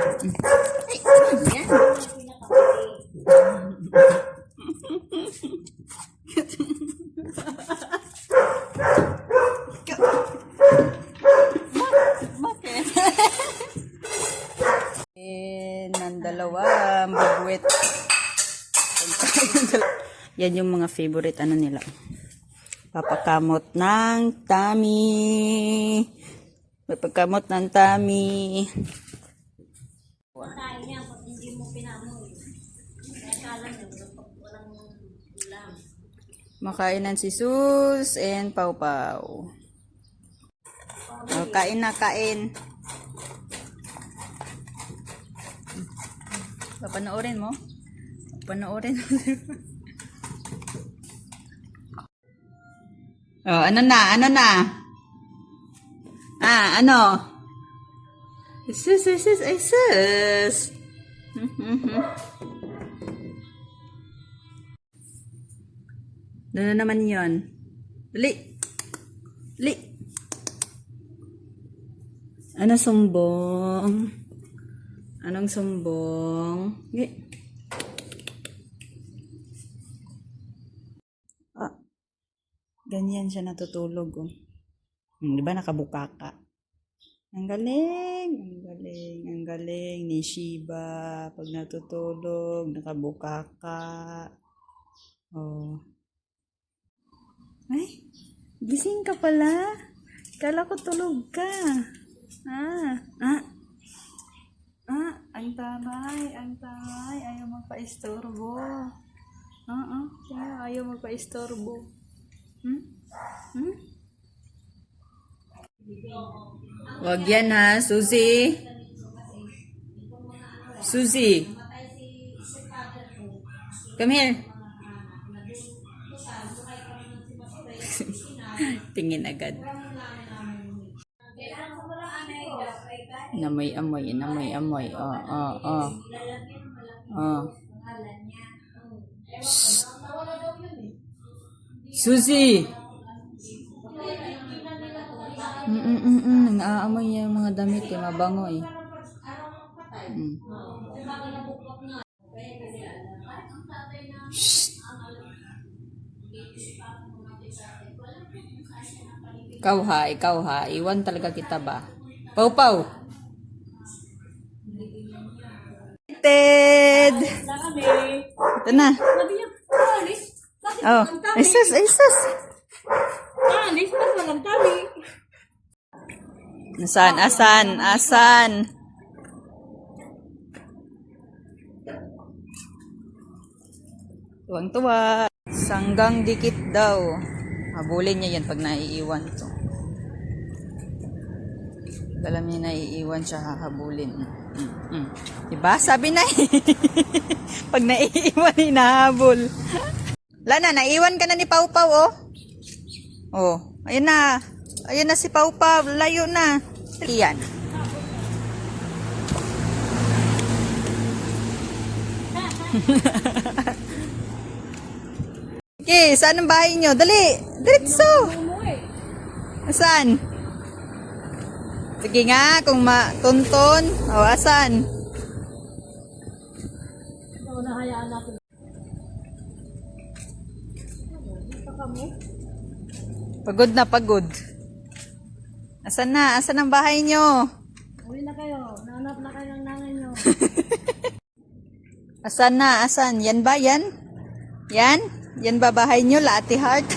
Yan. Bakit? Ng dalawang bugwit. Yan yung mga favorite ano nila. Papakamot ng tummy. Papakamot ng tummy. Makainan si Sus and Pau Pau. Oh, kain na, kain. Papanoorin mo? Papanoorin mo. Oh, ano na? Ano na? Ah, ano? Sus. Ano naman yun? Dali! Dali! Ano sumbong? Anong sumbong? Ah, ganyan siya natutulog. Oh. Di ba nakabuka ka? Ang galing! Ang galing! Ang galing ni Shiba. Pag natutulog, nakabuka ka. Oh. Ay, gising ka pala. Kala ko tulog ka. Ang taray. Ayaw magpa-istorbo. Ayaw magpa-istorbo. Wag yan ha, Suzy. Suzy. Come here. Tingin agad. Namoy-amoy. Suzy! Nang-aamoy yung mga damit eh, mabango eh. Shh! Ikaw ha. Iwan talaga kita ba? Pau Pau! Ted! Ito na. Oh, ay sus. Asan? Tuwang-tuwa. Sanggang dikit daw. Habulin niya yan pag naiiwan to. Alam niya naiiwan siya, hahabulin. Diba? Sabi na pag naiiwan, hinahabol. Wala na, naiwan ka na ni Pau Pau, oh. Oh, ayun na. Ayun na si Pau Pau, layo na. Iyan. Okay, saan ang bahay nyo? Dali! Diretso! Asan? Sige nga, kung matunton. O, asan? Pagod na, pagod. Asan na? Asan ang bahay nyo? Uwi na kayo. Nanap na kayo ng nanay nyo. Asan na? Asan? Yan ba? Yan? Yan? Yan ba bahay nyo? Laati Heart?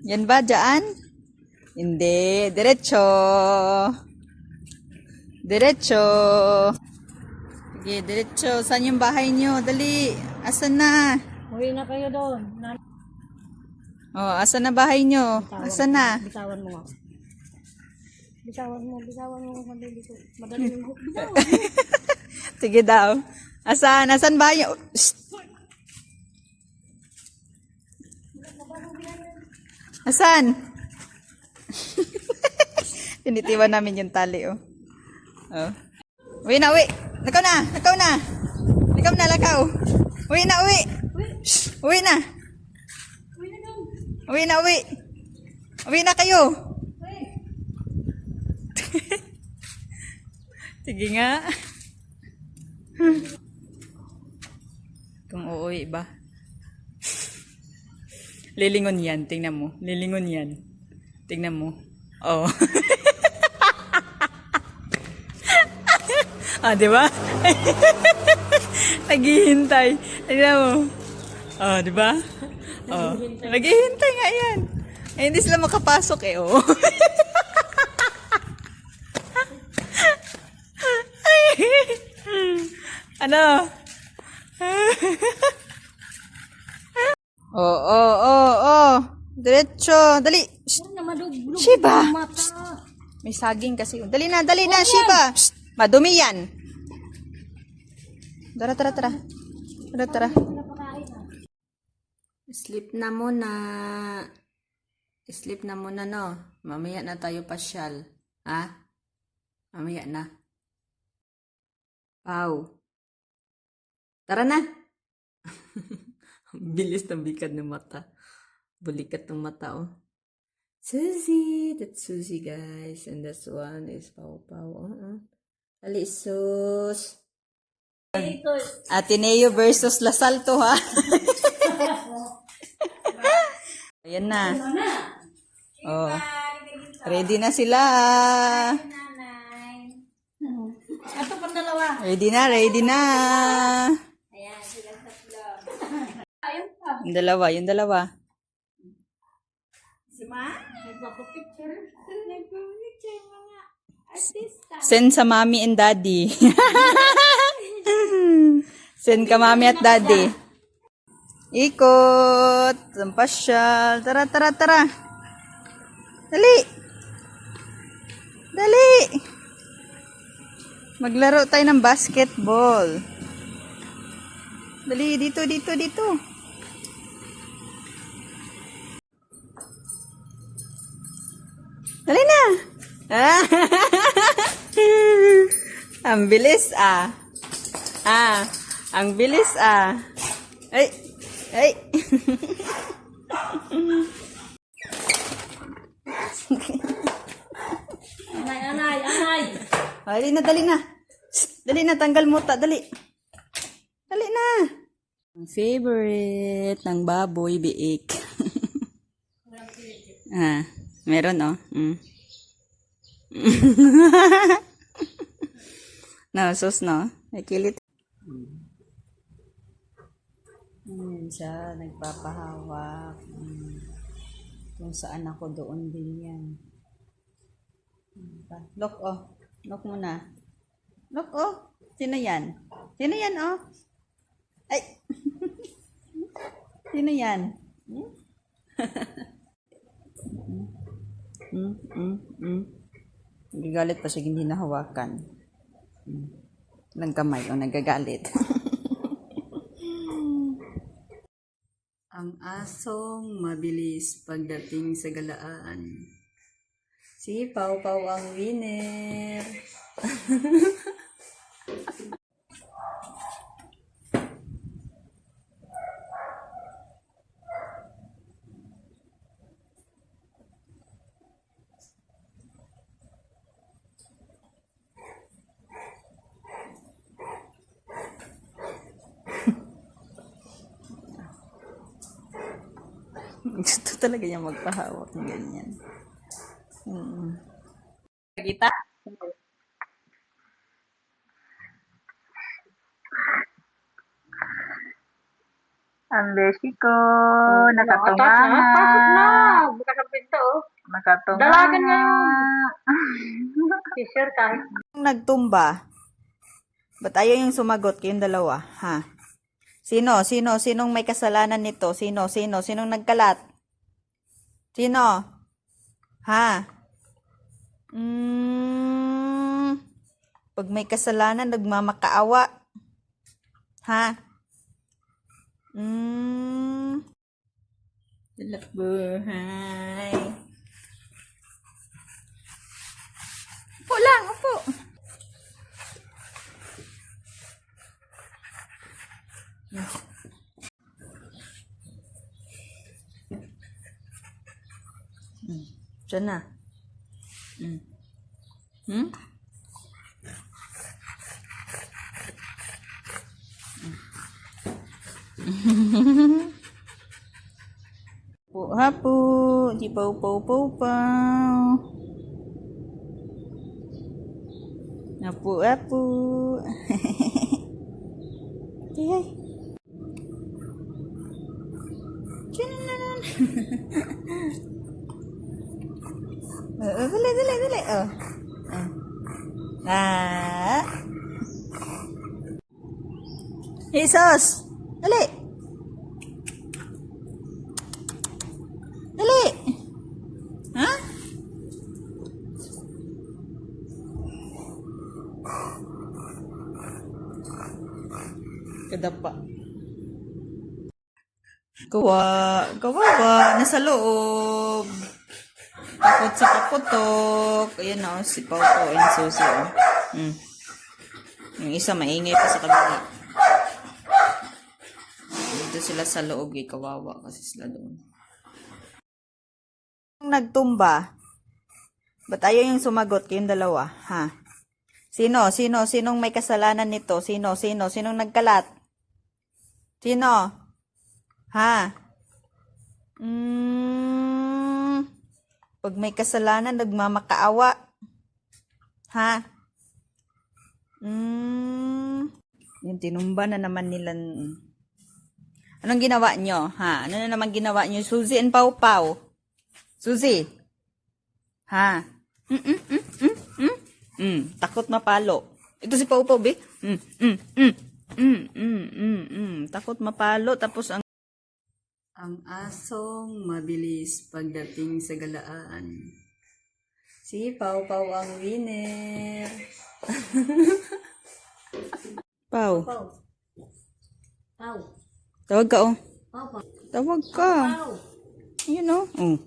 Yan ba? Dyan? Hindi. Diretso. Sige, diretso. Saan yung bahay nyo? Dali. Asan na? Uwi na kayo doon. Oh, asan na bahay nyo? Asan na? Bitawan mo nga. Bitawan mo. Madali ko. Bitawan mo. Sige daw. Asan? Asan bahay nyo? Shh. Asan? Tinitiwan namin yung tali, oh. Oh. Uwi na, uwi. Lakaw na. Uwi na. Shh. Uwi na. Uwi na kayo. Sige nga. Kung uuwi ba? Lilingon yan. Tingnan mo. Lilingon yan. Tingnan mo. Oh. Ah, di ba? Naghihintay. Tingnan mo. Oh, di ba? Oh. Naghihintay nga yan. Eh, hindi sila makapasok eh. Oh. Ano? Oh. Diretso. Dali. Shh. Shiba. May saging kasi. Dali na, Shiba. Shh. Madumi yan. Tara. Sleep na muna. Sleep na muna, no? Mamaya na tayo pasyal. Ha? Mamaya na. Pau. Tara na. Bilis ng bikad ng mata. Bulikat ng mata, oh. Susie. That's Susie, guys. And this one is Pau. Ali, sus. Ateneo versus Lasal to, ha? Ayan na. Oh. Ready na sila. Ito pang dalawa. Ready na. Ayan, silang tatlo. Yung dalawa. Si Ma? Nagpapapicture. Nagpapapicture mga artista. Send sa mommy and daddy. Send ka mommy at daddy. Ikot. Sampasyal. Tara. Dali. Maglaro tayo ng basketball. Dali, dito. Dali na. Ang bilis, ah. Ang bilis, ah. Ay. Anay. Dali na. Shh, dali na, tanggal muta, dali. Dali na. Ang favorite ng baboy, biik. Meron, oh. No, sus, no. May kilit. Yan siya, nagpapahawak. Kung saan ako, doon din yan. Look, oh. Look muna. Look, oh. Sino yan, oh? Ay. Sino yan? Nagagalit pa siya, hindi nahawakan. Lang kamay, oh, nagagalit. Ang asong mabilis pagdating sa galaan. Si Pau ang winner. Gusto talaga niya magpahawak ng ganyan. Kita? Ang beshi ko, nakatunga nga. Pasok na. Bukas ang pinto, oh. Nakatunga Dalagan niya nga. T-shirt kahit. Nagtumba. Ba't ayaw yung sumagot kayong dalawa? Ha? Sinong may kasalanan nito? Sinong nagkalat? Sino? Ha? Pag may kasalanan, nagmamakaawa. Ha? Dalak buhay. Upo lang, upo. Diyan na. Po, hapo. Di pau, pau, pau, pau. Apo, apo. Ay. Tinanan. Dali, dali, dali. Oh. Ah. Jesus! Dali! Dali! Ha? Kadapa. Kawawa. Nasa loob. Takot sa kaputok. Ayan o, si Pau Pau and Susie. Yung isa maingay pa sa kabila. Dito sila sa loob. Kawawa kasi sila doon. Nagtumba. Ba't ayaw yung sumagot kayong dalawa? Ha? Sino? Sinong may kasalanan nito? Sinong nagkalat? Sino? Ha? Pag may kasalanan, nagmamakaawa. Ha? Yung tinumba na naman nila. Anong ginawa nyo? Ha? Ano na naman ginawa nyo? Susie and Pau Pau. Susie? Ha? Takot mapalo. Ito si Pau Pau, be. Takot mapalo. Tapos ang asong mabilis pagdating sa galaan. Si Pau Pau ang winner. Pau. Pau. Tawag ka, oh. Pau. Tawag ka. Pau. You know? Oh.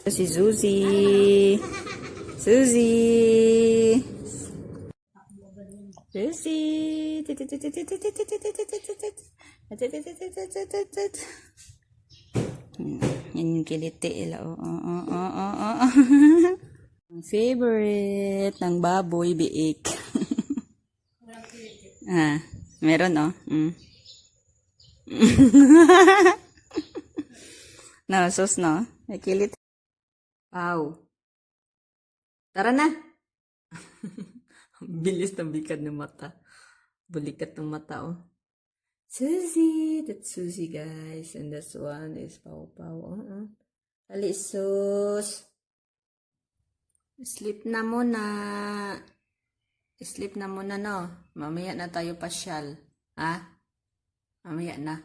Si Susie. Susie. Susie. Yan yung kiliti ila. Ang favorite ng baboy, biik. Meron, oh. No, sus, no? May kilit. Pau. Tara na. Bilis ng bikad ng mata. Bulikat ng mata, oh. Susie. That's Susie, guys. And this one is Pau Pau. Dali, sus. Sleep na muna. Sleep na muna, no? Mamaya na tayo pasyal. Ha? Mamaya na.